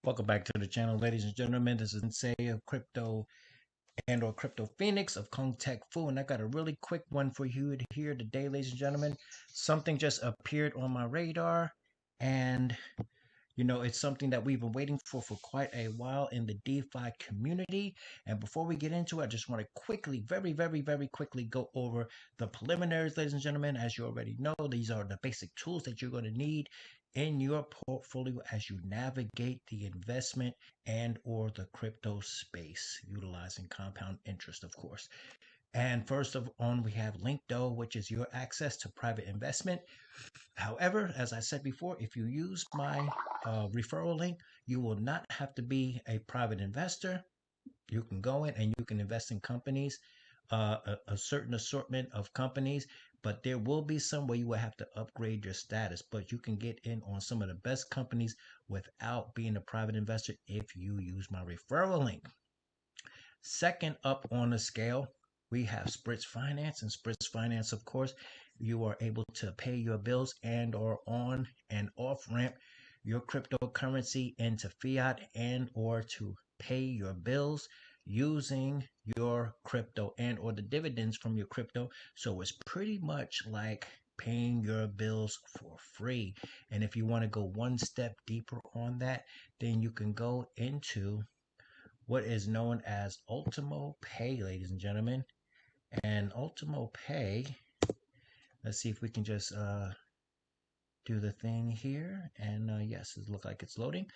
Welcome back to the channel, ladies and gentlemen. This is Say of Crypto or Crypto Phoenix of Kong Tech Fu, and I got a really quick one for you here today, ladies and gentlemen. Something just appeared on my radar, and it's something that we've been waiting for quite a while in the DeFi community. And before we get into it, I just want to quickly, very, very, very quickly go over the preliminaries, ladies and gentlemen. As you already know, these are the basic tools that you're going to need in your portfolio as you navigate the investment and or the crypto space, utilizing compound interest, of course. And first of all, we have LINQTO, which is your access to private investment. However, as I said before, if you use my referral link, you will not have to be a private investor. You can go in and you can invest in companies, a certain assortment of companies, but there will be some where you will have to upgrade your status. But you can get in on some of the best companies without being a private investor if you use my referral link. Second up on the scale, we have SPRITZ Finance. And SPRITZ Finance, of course, you are able to pay your bills and or on and off ramp your cryptocurrency into fiat and or to pay your bills using your crypto and or the dividends from your crypto. So it's pretty much like paying your bills for free. And if you want to go one step deeper on that, then you can go into what is known as ULTIMO Pay, ladies and gentlemen. And ULTIMO Pay, let's see if we can just do the thing here. And yes, it looks like it's loading.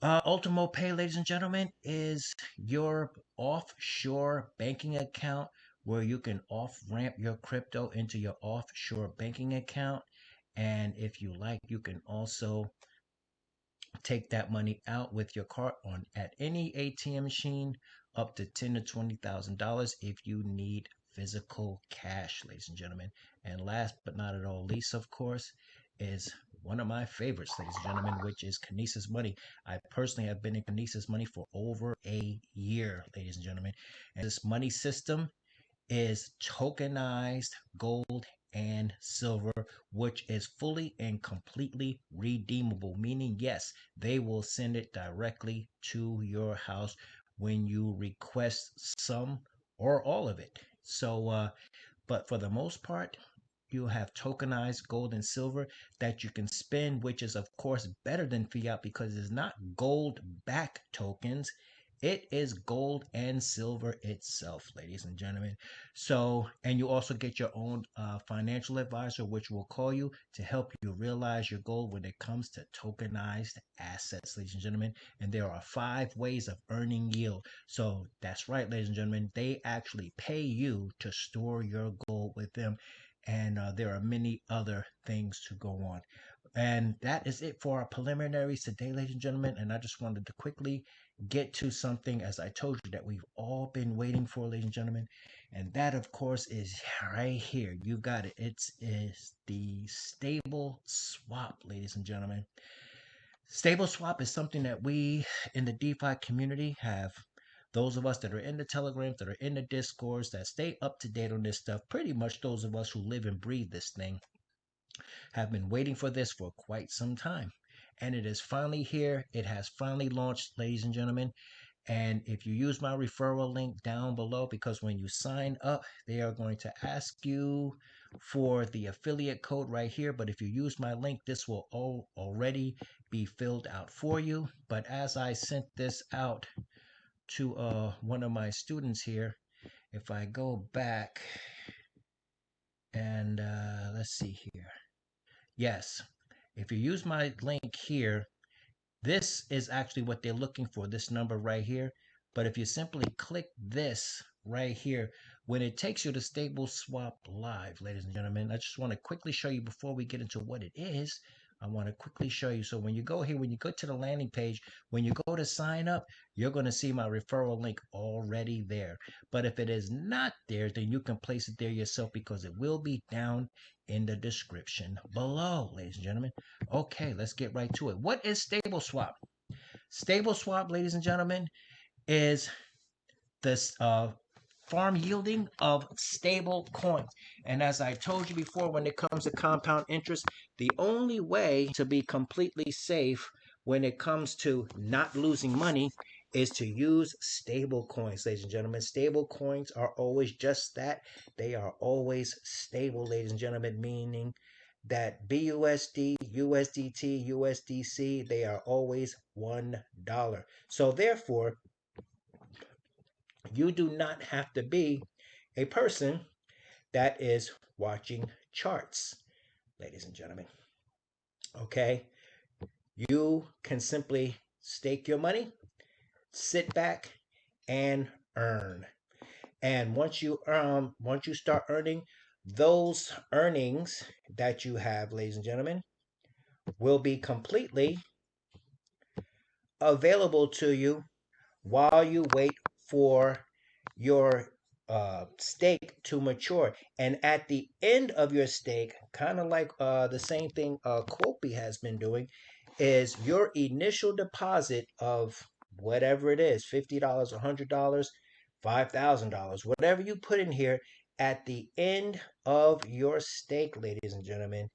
ULTIMO Pay, ladies and gentlemen, is your offshore banking account where you can off-ramp your crypto into your offshore banking account. And if you like, you can also take that money out with your card on at any ATM machine up to $10,000 to $20,000 if you need physical cash, ladies and gentlemen. And last but not at all least, of course, is one of my favorites, ladies and gentlemen, which is KINESIS Money. I personally have been in KINESIS Money for over a year, ladies and gentlemen. And this money system is tokenized gold and silver, which is fully and completely redeemable, meaning, yes, they will send it directly to your house when you request some or all of it. So, but for the most part, you have tokenized gold and silver that you can spend, which is, of course, better than fiat because it's not gold backed tokens. It is gold and silver itself, ladies and gentlemen. So, and you also get your own financial advisor, which will call you to help you realize your goal when it comes to tokenized assets, ladies and gentlemen. And there are 5 ways of earning yield. So that's right, ladies and gentlemen. They actually pay you to store your gold with them. And there are many other things to go on. And that is it for our preliminaries today, ladies and gentlemen. And I just wanted to quickly get to something, as I told you, that we've all been waiting for, ladies and gentlemen. And that, of course, is right here. You got it. It is the stable swap, ladies and gentlemen. Stable swap is something that we in the DeFi community have. Those of us that are in the Telegrams, that are in the Discords, that stay up to date on this stuff, pretty much those of us who live and breathe this thing, have been waiting for this for quite some time. And it is finally here. It has finally launched, ladies and gentlemen. And if you use my referral link down below, because when you sign up, they are going to ask you for the affiliate code right here. But if you use my link, this will already be filled out for you. But as I sent this out to one of my students here, if I go back and let's see here. Yes, if you use my link here, this is actually what they're looking for, this number right here. But if you simply click this right here, when it takes you to Stable Swap Live, ladies and gentlemen, I just want to quickly show you before we get into what it is. I want to quickly show you. So when you go here, when you go to the landing page, when you go to sign up, you're going to see my referral link already there. But if it is not there, then you can place it there yourself because it will be down in the description below, ladies and gentlemen. Okay, let's get right to it. What is Stable Swap? Stable Swap, ladies and gentlemen, is this farm yielding of stable coins. And as I told you before, when it comes to compound interest, the only way to be completely safe when it comes to not losing money is to use stable coins, ladies and gentlemen. Stable coins are always just that. They are always stable, ladies and gentlemen, meaning that BUSD, USDT, USDC, they are always $1. So therefore, you do not have to be a person that is watching charts, ladies and gentlemen. Okay? You can simply stake your money, sit back, and earn. And once you start earning, those earnings that you have, ladies and gentlemen, will be completely available to you while you wait for your stake to mature. And at the end of your stake, kind of like the same thing Quopy has been doing, is your initial deposit of whatever it is, $50, $100, $5,000, whatever you put in here, at the end of your stake, ladies and gentlemen,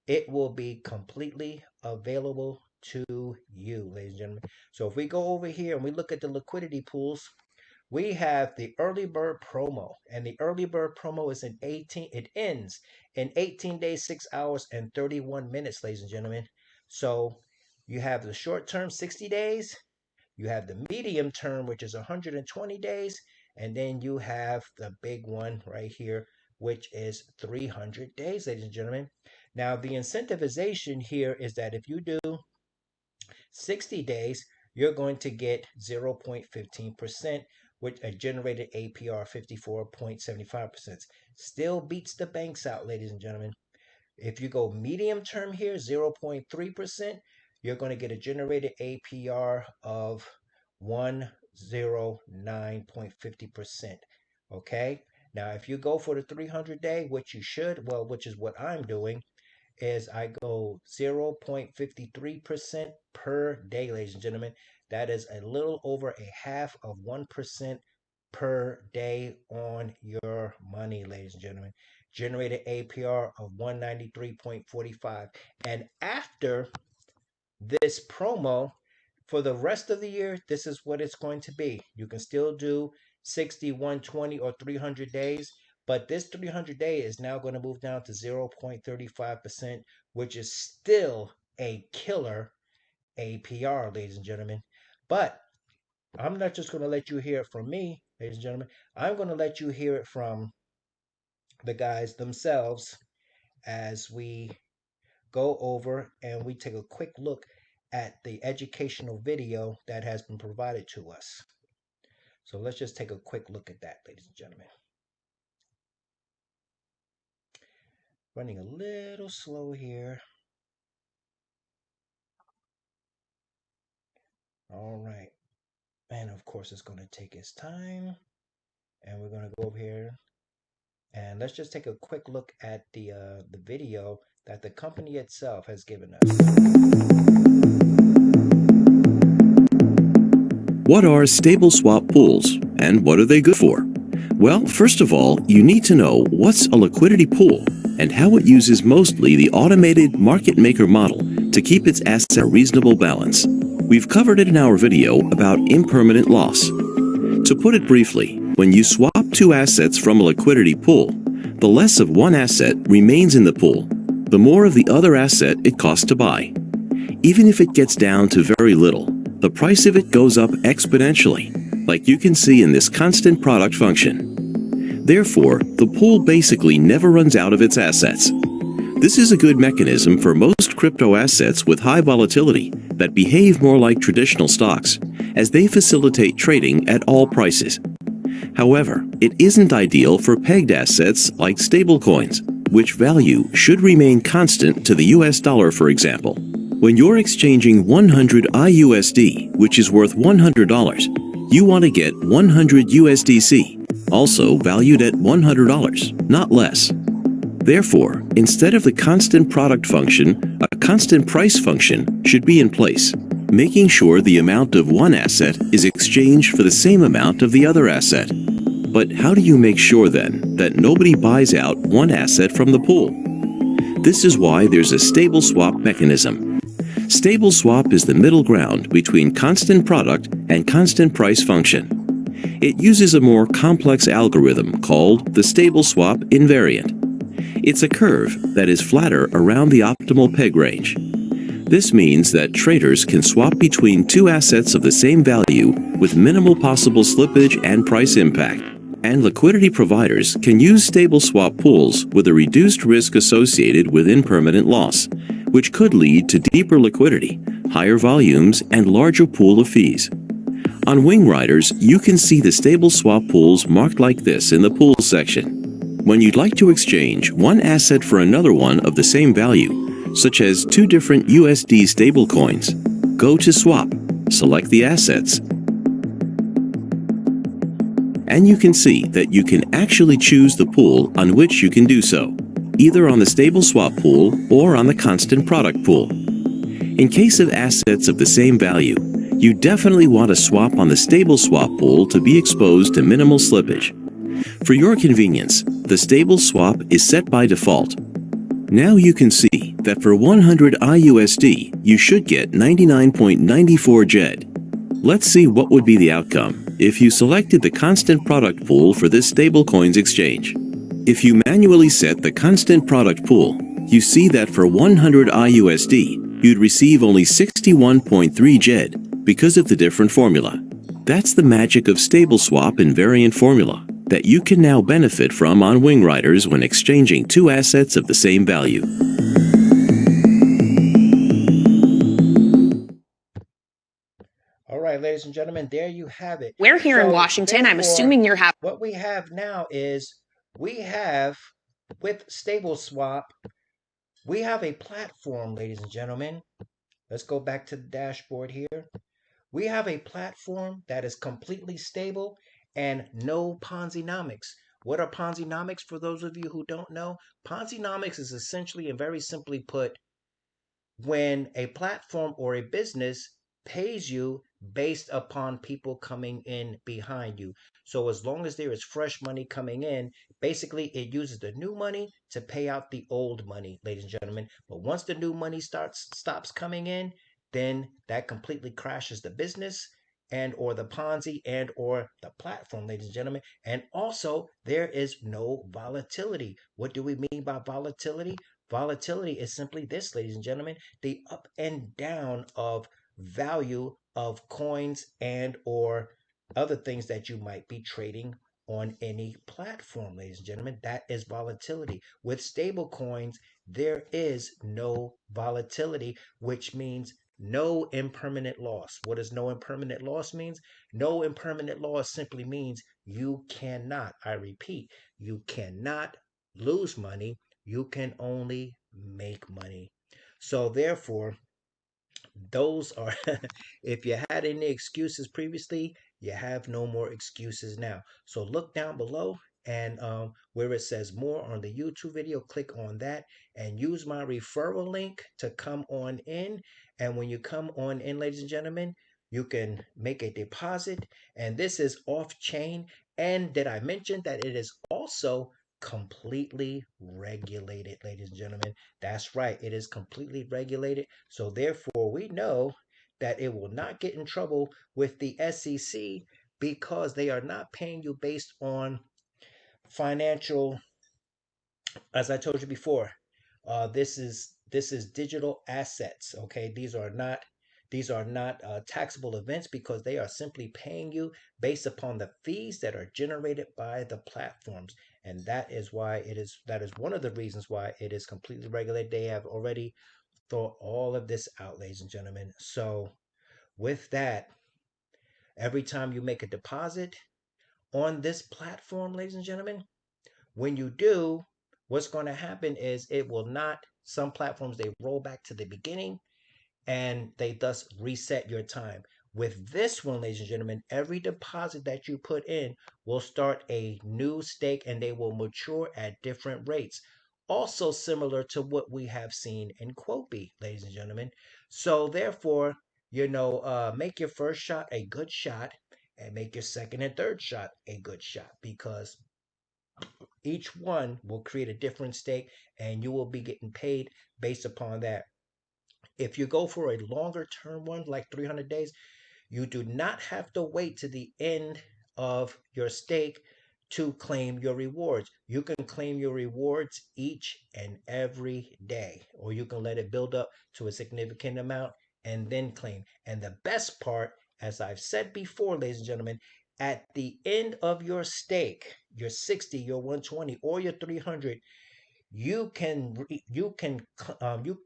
it will be completely available to you, ladies and gentlemen. So if we go over here and we look at the liquidity pools, we have the early bird promo, and the early bird promo is it ends in 18 days, 6 hours, and 31 minutes, ladies and gentlemen. So you have the short term, 60 days, you have the medium term, which is 120 days, and then you have the big one right here, which is 300 days, ladies and gentlemen. Now, the incentivization here is that if you do 60 days, you're going to get 0.15%, with a generated APR 54.75%. Still beats the banks out, ladies and gentlemen. If you go medium term here, 0.3%, you're going to get a generated APR of 109.50%. Okay? Now, if you go for the 300-day, which you should, well, which is what I'm doing, is I go 0.53% per day, ladies and gentlemen. That is a little over a half of 1% per day on your money, ladies and gentlemen. Generated APR of 193.45. And after this promo, for the rest of the year, this is what it's going to be. You can still do 60, 120, or 300 days, but this 300 day is now going to move down to 0.35%, which is still a killer APR, ladies and gentlemen. But I'm not just going to let you hear it from me, ladies and gentlemen. I'm going to let you hear it from the guys themselves as we go over and we take a quick look at the educational video that has been provided to us. So let's just take a quick look at that, ladies and gentlemen. Running a little slow here. All right. And of course, it's going to take its time. And we're going to go over here. And let's just take a quick look at the video that the company itself has given us. What are stable swap pools, and what are they good for? Well, first of all, you need to know what's a liquidity pool and how it uses mostly the automated market maker model to keep its assets in a reasonable balance. We've covered it in our video about impermanent loss. To put it briefly, when you swap two assets from a liquidity pool, the less of one asset remains in the pool, the more of the other asset it costs to buy. Even if it gets down to very little, the price of it goes up exponentially, like you can see in this constant product function. Therefore, the pool basically never runs out of its assets. This is a good mechanism for most crypto assets with high volatility that behave more like traditional stocks, as they facilitate trading at all prices. However, it isn't ideal for pegged assets like stablecoins, which value should remain constant to the US dollar, for example. When you're exchanging 100 IUSD, which is worth $100, you want to get 100 USDC, also valued at $100, not less. Therefore, instead of the constant product function, a constant price function should be in place, making sure the amount of one asset is exchanged for the same amount of the other asset. But how do you make sure then that nobody buys out one asset from the pool? This is why there's a stable swap mechanism. Stable swap is the middle ground between constant product and constant price function. It uses a more complex algorithm called the stable swap invariant. It's a curve that is flatter around the optimal peg range. This means that traders can swap between two assets of the same value with minimal possible slippage and price impact. And liquidity providers can use stable swap pools with a reduced risk associated with impermanent loss, which could lead to deeper liquidity, higher volumes, and larger pool of fees. On Wing Riders, you can see the stable swap pools marked like this in the Pools section. When you'd like to exchange one asset for another one of the same value, such as two different USD stablecoins, go to Swap, select the assets, and you can see that you can actually choose the pool on which you can do so, either on the stable swap pool or on the constant product pool. In case of assets of the same value, you definitely want to swap on the stable swap pool to be exposed to minimal slippage. For your convenience, the stable swap is set by default. Now you can see that for 100 IUSD, you should get 99.94 JED. Let's see what would be the outcome if you selected the constant product pool for this stablecoins exchange. If you manually set the constant product pool, you see that for 100 IUSD, you'd receive only 61.3 JED because of the different formula. That's the magic of stable swap invariant formula that you can now benefit from on Wing Riders when exchanging two assets of the same value. All right, ladies and gentlemen, there you have it. We're here in Washington. I'm assuming you're happy. What we have now is we have, with Stable Swap, we have a platform, ladies and gentlemen. Let's go back to the dashboard here. We have a platform that is completely stable and no Ponzi-nomics. What are Ponzi-nomics for those of you who don't know? Ponzi-nomics is essentially and very simply put when a platform or a business pays you based upon people coming in behind you. So as long as there is fresh money coming in, basically it uses the new money to pay out the old money, ladies and gentlemen. But once the new money stops coming in, then that completely crashes the business and or the Ponzi and or the platform, ladies and gentlemen. And also there is no volatility. What do we mean by volatility? Volatility is simply this, ladies and gentlemen, the up and down of value of coins and or other things that you might be trading on any platform, ladies and gentlemen. That is volatility. With stable coins, there is no volatility, which means no impermanent loss. What does no impermanent loss means? No impermanent loss simply means you cannot, I repeat, you cannot lose money. You can only make money. So therefore, those are, if you had any excuses previously, you have no more excuses now. So look down below and where it says more on the YouTube video, click on that and use my referral link to come on in. And when you come on in, ladies and gentlemen, you can make a deposit. And this is off chain. And did I mention that it is also completely regulated, ladies and gentlemen? That's right, it is completely regulated. So therefore, we know that it will not get in trouble with the SEC because they are not paying you based on financial, as I told you before. This is digital assets. Okay, these are not taxable events because they are simply paying you based upon the fees that are generated by the platforms. And that is one of the reasons why it is completely regulated. They have already thought all of this out, ladies and gentlemen. So with that, every time you make a deposit on this platform, ladies and gentlemen, when you do, what's going to happen is it will not, some platforms, they roll back to the beginning and they thus reset your time. With this one, ladies and gentlemen, every deposit that you put in will start a new stake and they will mature at different rates. Also similar to what we have seen in Quopi, ladies and gentlemen. So therefore, make your first shot a good shot and make your second and third shot a good shot because each one will create a different stake and you will be getting paid based upon that. If you go for a longer term one, like 300 days, you do not have to wait to the end of your stake to claim your rewards. You can claim your rewards each and every day, or you can let it build up to a significant amount and then claim. And the best part, as I've said before, ladies and gentlemen, at the end of your stake, your 60, your 120, or your 300, you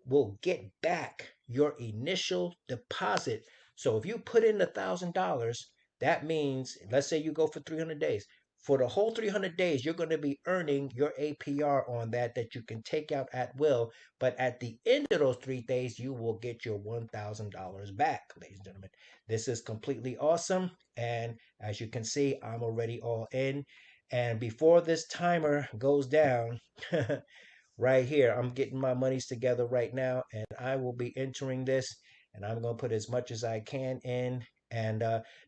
will get back your initial deposit. So if you put in $1,000, that means, let's say you go for 300 days, for the whole 300 days you're going to be earning your APR on that you can take out at will. But at the end of those 3 days, you will get your $1,000 back. Ladies and gentlemen, this is completely awesome. And as you can see, I'm already all in. And before this timer goes down, right here, I'm getting my monies together right now, and I will be entering this, and I'm going to put as much as I can in. And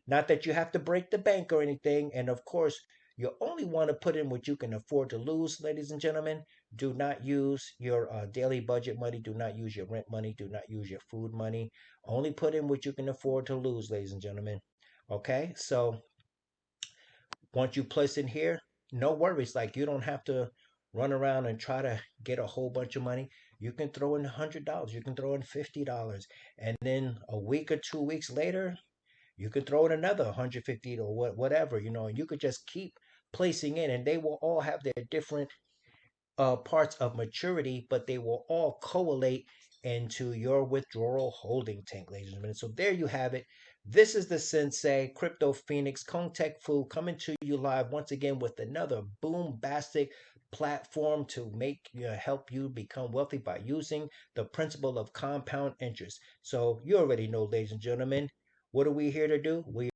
not that you have to break the bank or anything. And of course, you only want to put in what you can afford to lose, ladies and gentlemen. Do not use your daily budget money. Do not use your rent money. Do not use your food money. Only put in what you can afford to lose, ladies and gentlemen. Okay, so once you place in here, no worries. Like, you don't have to run around and try to get a whole bunch of money. You can throw in $100. You can throw in $50, and then a week or 2 weeks later, you could throw in another 150 or whatever, and you could just keep placing in, and they will all have their different parts of maturity, but they will all correlate into your withdrawal holding tank, ladies and gentlemen. So there you have it. This is the Sensei Crypto Phoenix Tech Fu coming to you live once again with another bombastic platform to help you become wealthy by using the principle of compound interest. So you already know, ladies and gentlemen, what are we here to do? We